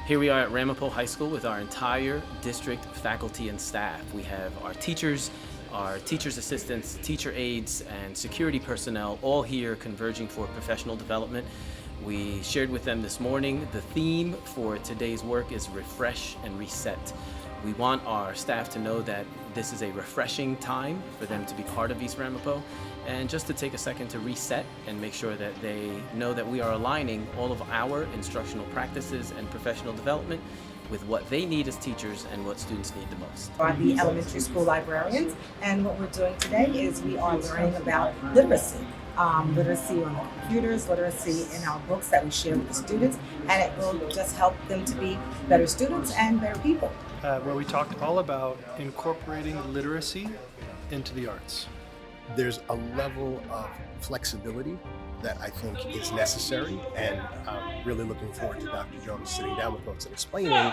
Here we are at Ramapo High School with our entire district faculty and staff. We have our teachers assistants, teacher aides, and security personnel all here converging for professional development. We shared with them this morning the theme for today's work is refresh and reset. We want our staff to know that this is a refreshing time for them to be part of East Ramapo, and just to take a second to reset and make sure that they know that we are aligning all of our instructional practices and professional development with what they need as teachers and what students need the most. We are the elementary school librarians, and what we're doing today is we are learning about literacy. Literacy on the computers, literacy in our books that we share with the students, and it will just help them to be better students and better people. Where we talked all about incorporating literacy into the arts. There's a level of flexibility that I think is necessary, and I'm really looking forward to Dr. Jones sitting down with us and explaining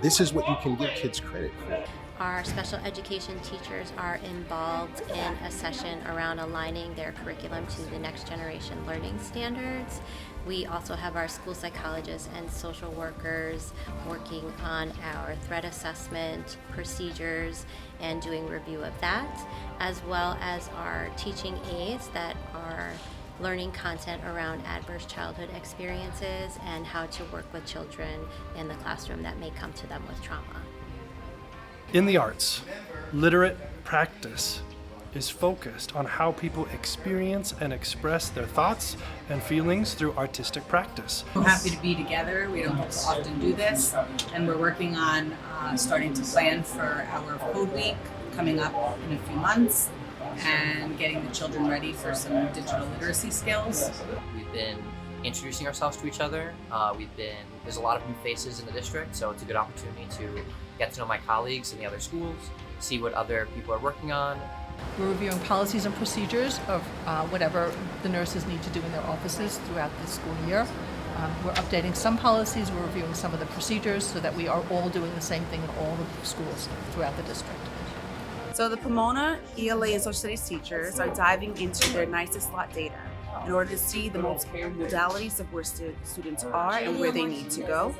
this is what you can give kids credit for. Our special education teachers are involved in a session around aligning their curriculum to the next generation learning standards. We also have our school psychologists and social workers working on our threat assessment procedures and doing review of that, as well as our teaching aides that are learning content around adverse childhood experiences and how to work with children in the classroom that may come to them with trauma. In the arts, literate practice is focused on how people experience and express their thoughts and feelings through artistic practice. We're happy to be together. We don't often do this, and we're working on starting to plan for our Code Week coming up in a few months and getting the children ready for some digital literacy skills. We've been introducing ourselves to each other. There's a lot of new faces in the district, so it's a good opportunity to get to know my colleagues in the other schools, see what other people are working on. We're reviewing policies and procedures of whatever the nurses need to do in their offices throughout the school year. We're updating some policies, we're reviewing some of the procedures so that we are all doing the same thing in all the schools throughout the district. So the Pomona ELA and social studies teachers are diving into their nicest slot data in order to see the multiple modalities of where students are and where they need to go.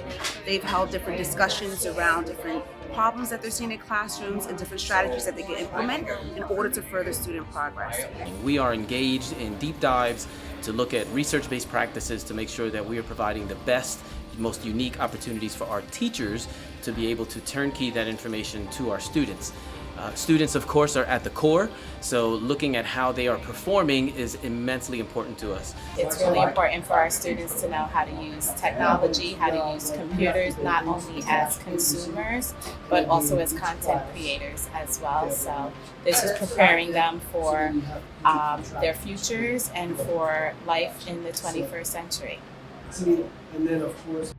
They've held different discussions around different problems that they're seeing in classrooms and different strategies that they can implement in order to further student progress. We are engaged in deep dives to look at research-based practices to make sure that we are providing the best, most unique opportunities for our teachers to be able to turnkey that information to our students. Students, of course, are at the core, so looking at how they are performing is immensely important to us. It's really important for our students to know how to use technology, how to use computers, not only as consumers, but also as content creators as well. So this is preparing them for their futures and for life in the 21st century. And then, of course,